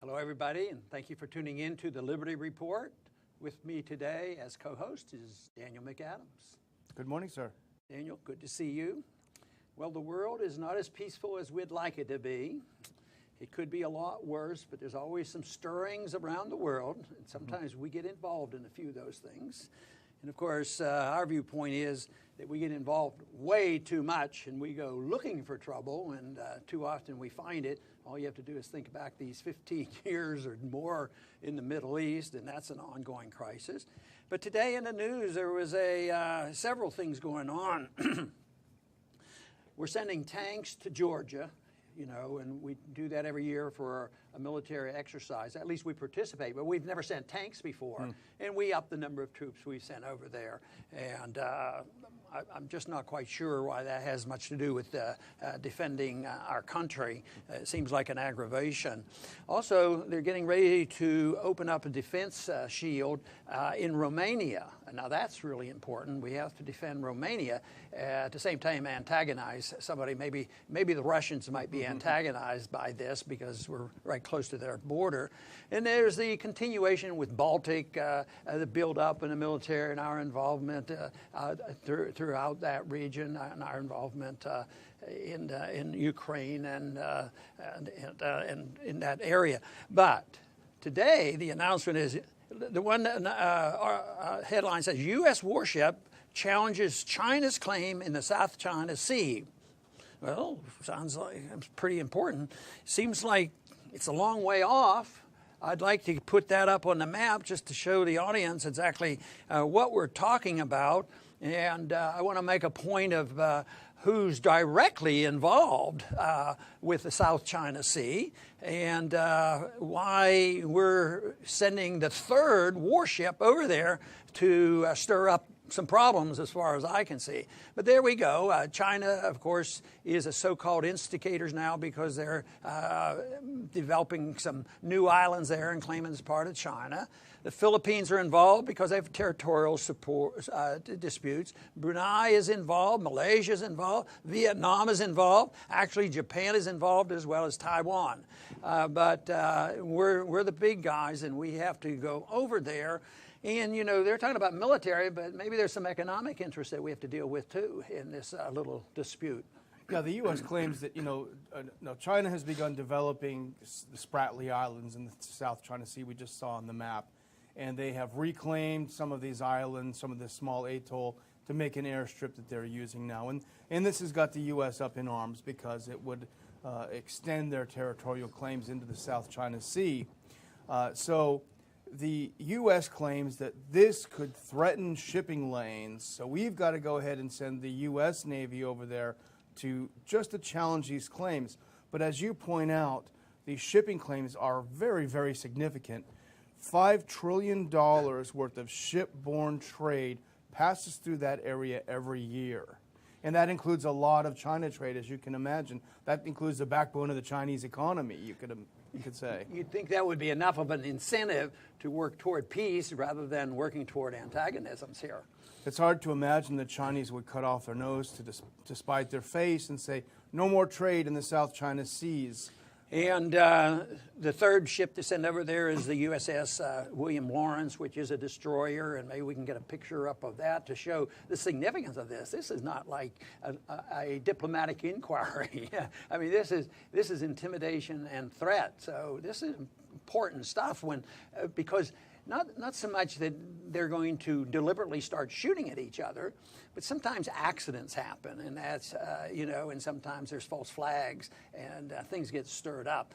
Hello, everybody, and thank you for tuning in to the Liberty Report. With me today as co-host is Daniel McAdams. Good morning, sir. Daniel, good to see you. Well, the world is not as peaceful as we'd like it to be. It could be a lot worse, but there's always some stirrings around the world, and sometimes we get involved in a few of those things. And of course, our viewpoint is that we get involved way too much, and we go looking for trouble, and too often we find it. All you have to do is think back these 15 years or more in the Middle East, and that's an ongoing crisis. But today in the news, there was several things going on. We're sending tanks to Georgia, you know, and we do that every year for a military exercise. At least we participate, but we've never sent tanks before. And we up the number of troops we sent over there. And I'm just not quite sure why that has much to do with defending our country. It seems like an aggravation. Also, they're getting ready to open up a defense shield in Romania. Now, that's really important. We have to defend Romania. At the same time, antagonize somebody. Maybe the Russians might be antagonized by this because we're right close to their border. And there's the continuation with Baltic, the build-up in the military and our involvement throughout that region, and our involvement in Ukraine and in that area. But today, the announcement is, the one headline says, U.S. warship challenges China's claim in the South China Sea. Well, sounds like it's pretty important. Seems like it's a long way off. I'd like to put that up on the map just to show the audience exactly what we're talking about. And I want to make a point of who's directly involved with the South China Sea and why we're sending the third warship over there to stir up some problems as far as I can see. But there we go. China, of course, is a so-called instigators now because they're developing some new islands there and claiming it's part of China. The Philippines are involved because they have territorial disputes. Brunei is involved. Malaysia is involved. Vietnam is involved. Actually, Japan is involved as well as Taiwan. But we're the big guys, and we have to go over there. And, you know, they're talking about military, but maybe there's some economic interests that we have to deal with, too, in this little dispute. Yeah, the U.S. claims that, China has begun developing the Spratly Islands in the South China Sea we just saw on the map. And they have reclaimed some of these islands, some of this small atoll, to make an airstrip that they're using now. And this has got the U.S. up in arms because it would extend their territorial claims into the South China Sea. So the U.S. claims that this could threaten shipping lanes, so we've got to go ahead and send the U.S. Navy over there to challenge these claims. But as you point out, these shipping claims are very, very significant. $5 trillion worth of shipborne trade passes through that area every year. And that includes a lot of China trade, as you can imagine. That includes the backbone of the Chinese economy, you could say. You'd think that would be enough of an incentive to work toward peace rather than working toward antagonisms here. It's hard to imagine the Chinese would cut off their nose to spite their face and say, no more trade in the South China Seas. And the third ship to send over there is the USS William Lawrence, which is a destroyer, and maybe we can get a picture up of that to show the significance of this. This is not like a diplomatic inquiry. I mean, this is intimidation and threat. So this is important stuff because not so much that they're going to deliberately start shooting at each other, but sometimes accidents happen, and that's, and sometimes there's false flags, and things get stirred up.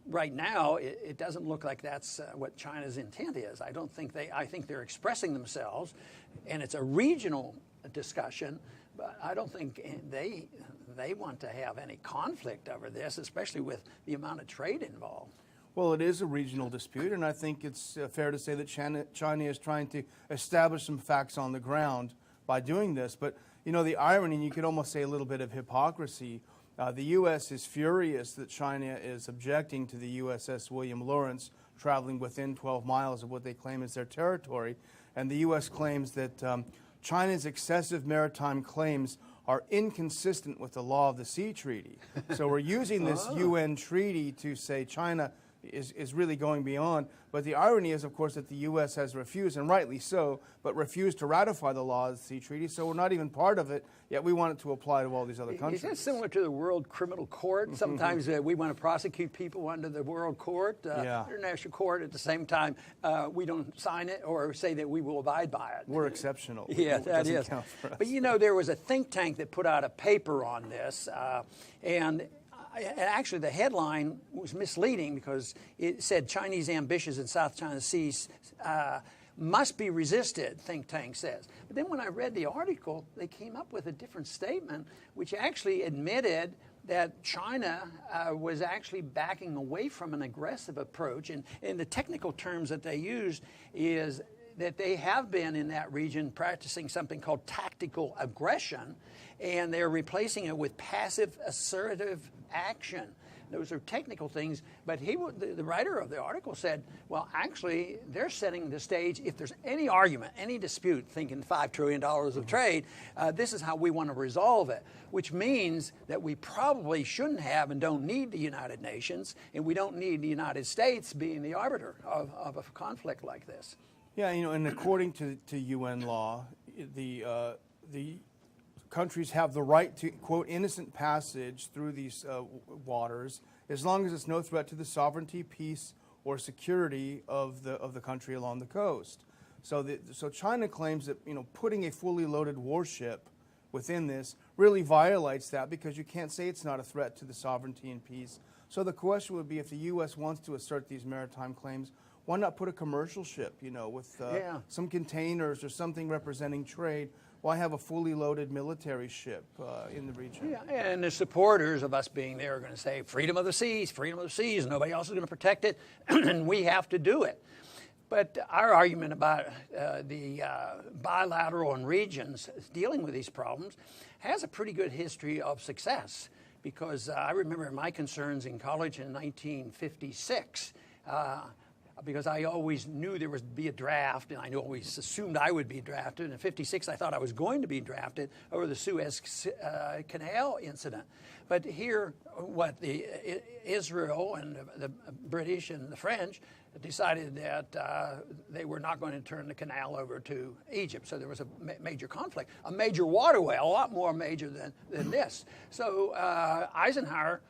Right now, it doesn't look like that's what China's intent is. I think they're expressing themselves, and it's a regional discussion, but I don't think they want to have any conflict over this, especially with the amount of trade involved. Well, it is a regional dispute, and I think it's fair to say that China is trying to establish some facts on the ground by doing this. But, the irony, and you could almost say a little bit of hypocrisy, the U.S. is furious that China is objecting to the USS William Lawrence traveling within 12 miles of what they claim is their territory. And the U.S. claims that China's excessive maritime claims are inconsistent with the law of the sea treaty. So we're using this UN treaty to say China is really going beyond. But the irony is, of course, that the U.S. has refused, and rightly so, but refused to ratify the law of the sea treaty, so we're not even part of it, yet we want it to apply to all these other countries. Is that similar to the World Criminal Court? Sometimes we want to prosecute people under the World Court, International Court. At the same time, we don't sign it or say that we will abide by it. We're exceptional. Yeah, that is. But you know, there was a think tank that put out a paper on this, and actually, the headline was misleading because it said Chinese ambitions in South China Sea must be resisted, think tank says. But then when I read the article, they came up with a different statement, which actually admitted that China was actually backing away from an aggressive approach. And the technical terms that they used is that they have been in that region practicing something called tactical aggression, and they're replacing it with passive assertive action. Those are technical things, but the writer of the article said, well, actually, they're setting the stage. If there's any argument, any dispute, thinking $5 trillion of trade, this is how we want to resolve it, which means that we probably shouldn't have and don't need the United Nations, and we don't need the United States being the arbiter of a conflict like this. Yeah, you know, and according to UN law, the countries have the right to, quote, innocent passage through these waters as long as it's no threat to the sovereignty, peace, or security of the country along the coast. So China claims that, you know, putting a fully loaded warship within this really violates that, because you can't say it's not a threat to the sovereignty and peace. So the question would be, if the U.S. wants to assert these maritime claims, why not put a commercial ship, you know, with some containers or something representing trade? Why have a fully loaded military ship in the region? Yeah, and the supporters of us being there are going to say, freedom of the seas, nobody else is going to protect it, and we have to do it. But our argument about the bilateral and regions dealing with these problems has a pretty good history of success, because I remember my concerns in college in 1956, because I always knew there would be a draft, and I always assumed I would be drafted. And in 56, I thought I was going to be drafted over the Suez Canal incident. But here, Israel and the British and the French decided that they were not going to turn the canal over to Egypt. So there was a major conflict, a major waterway, a lot more major than this. So Eisenhower,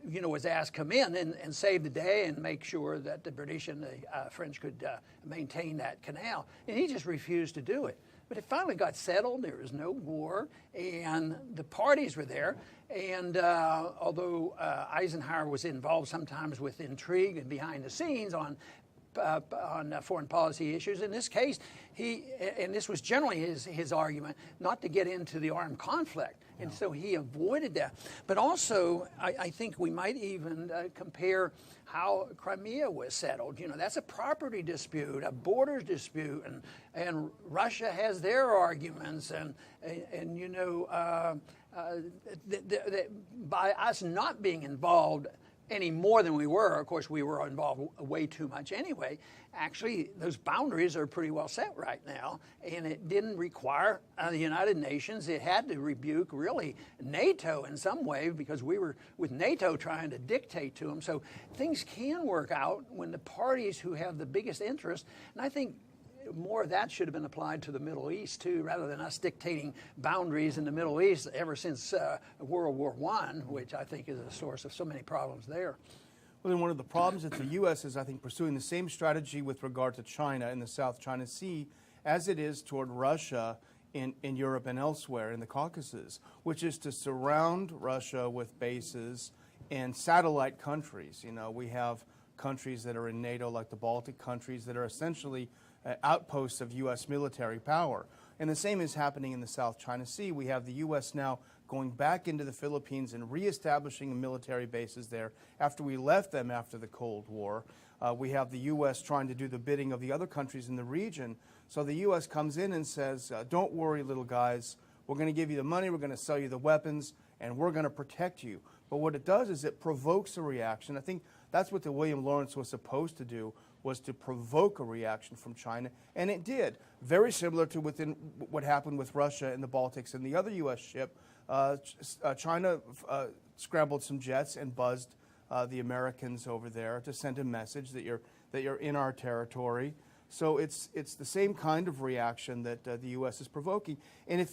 you know, was asked to come in and save the day and make sure that the British and the French could maintain that canal. And he just refused to do it. But it finally got settled. There was no war, and the parties were there. And although Eisenhower was involved sometimes with intrigue and behind the scenes on foreign policy issues, in this case, and this was generally his argument, not to get into the armed conflict. And so he avoided that. But also, I think we might even compare how Crimea was settled. You know, that's a property dispute, a borders dispute, and Russia has their arguments. And you know, by us not being involved any more than we were, of course, we were involved way too much anyway. Actually, those boundaries are pretty well set right now, and it didn't require the United Nations. It had to rebuke, really, NATO in some way, because we were with NATO trying to dictate to them. So things can work out when the parties who have the biggest interest, and I think more of that should have been applied to the Middle East, too, rather than us dictating boundaries in the Middle East ever since World War I, which I think is a source of so many problems there. Well, then one of the problems is the U.S. is, I think, pursuing the same strategy with regard to China in the South China Sea as it is toward Russia in Europe and elsewhere in the Caucasus, which is to surround Russia with bases and satellite countries. You know, we have countries that are in NATO, like the Baltic countries, that are essentially outposts of U.S. military power. And the same is happening in the South China Sea. We have the U.S. now going back into the Philippines and reestablishing military bases there after we left them after the Cold War. We have the U.S. trying to do the bidding of the other countries in the region. So the U.S. comes in and says, don't worry, little guys. We're going to give you the money, we're going to sell you the weapons, and we're going to protect you. But what it does is it provokes a reaction. I think that's what the William Lawrence was supposed to do, was to provoke a reaction from China, and it did. Very similar to what happened with Russia in the Baltics and the other U.S. ship China scrambled some jets and buzzed the Americans over there to send a message that you're in our territory. So it's the same kind of reaction that the U.S. is provoking. And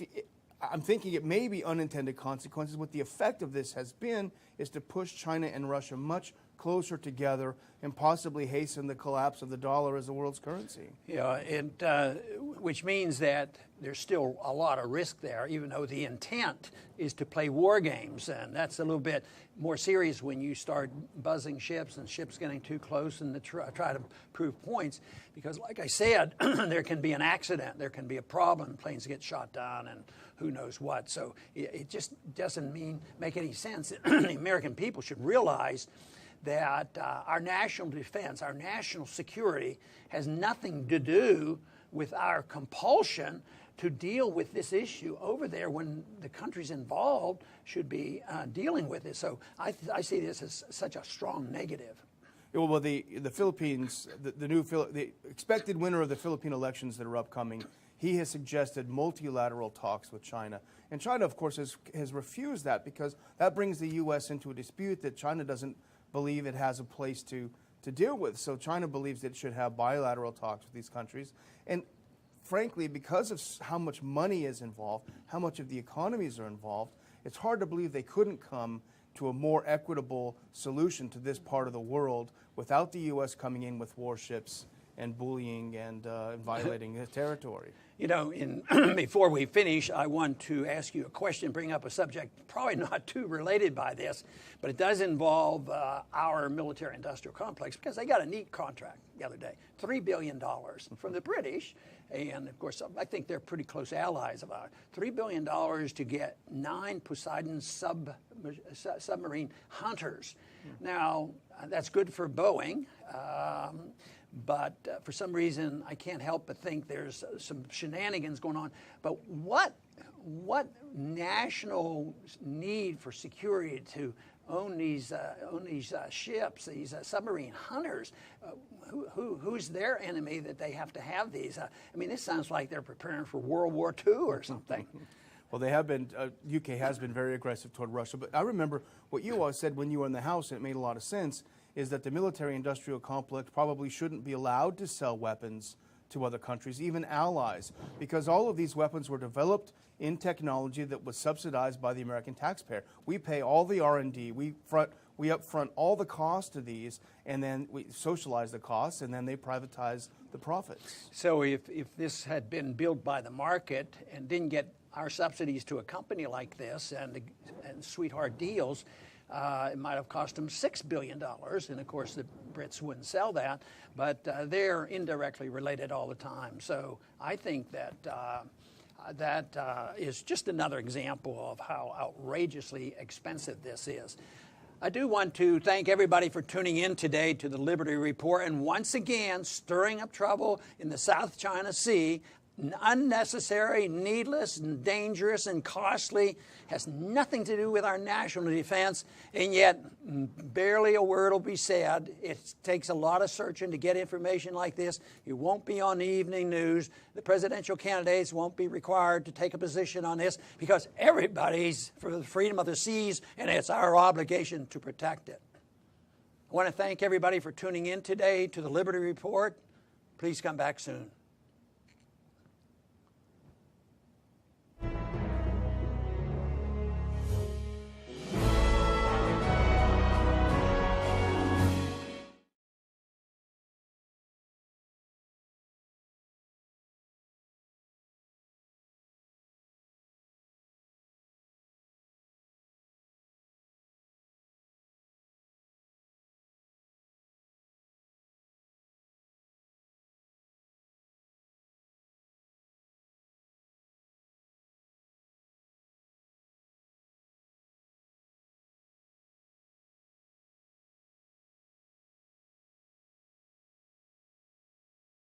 I'm thinking it may be unintended consequences. What the effect of this has been is to push China and Russia much closer together and possibly hasten the collapse of the dollar as the world's currency. Yeah, which means that there's still a lot of risk there, even though the intent is to play war games. And that's a little bit more serious when you start buzzing ships and ships getting too close and try to prove points. Because like I said, there can be an accident, there can be a problem, planes get shot down and who knows what. So it just doesn't make any sense. The American people should realize that our national defense, our national security has nothing to do with our compulsion to deal with this issue over there when the countries involved should be dealing with it. So I see this as such a strong negative. Well, the Philippines, the expected winner of the Philippine elections that are upcoming, he has suggested multilateral talks with China. And China, of course, has refused that because that brings the U.S. into a dispute that China doesn't believe it has a place to deal with. So China believes that it should have bilateral talks with these countries. And frankly, because of how much money is involved, how much of the economies are involved, it's hard to believe they couldn't come to a more equitable solution to this part of the world without the U.S. coming in with warships and bullying and violating the territory. You know, before we finish, I want to ask you a question, bring up a subject probably not too related by this, but it does involve our military-industrial complex because they got a neat contract the other day, $3 billion from the British, and of course, I think they're pretty close allies of ours. $3 billion to get 9 Poseidon submarine hunters. Now, that's good for Boeing. But for some reason, I can't help but think there's some shenanigans going on. But what national need for security to own these ships, these submarine hunters? Who's their enemy that they have to have these? I mean, this sounds like they're preparing for World War II or something. Well, they have been. UK has been very aggressive toward Russia. But I remember what you always said when you were in the House, and it made a lot of sense, is that the military-industrial complex probably shouldn't be allowed to sell weapons to other countries, even allies, because all of these weapons were developed in technology that was subsidized by the American taxpayer. We pay all the R&D, we upfront all the cost of these, and then we socialize the costs, and then they privatize the profits. So if this had been built by the market and didn't get our subsidies to a company like this and sweetheart deals, it might have cost them $6 billion, and of course the Brits wouldn't sell that, but they're indirectly related all the time. So I think that that is just another example of how outrageously expensive this is. I do want to thank everybody for tuning in today to the Liberty Report, and once again, stirring up trouble in the South China Sea, unnecessary, needless, and dangerous, and costly, has nothing to do with our national defense, and yet barely a word will be said. It takes a lot of searching to get information like this. It won't be on the evening news. The presidential candidates won't be required to take a position on this because everybody's for the freedom of the seas, and it's our obligation to protect it. I want to thank everybody for tuning in today to the Liberty Report. Please come back soon.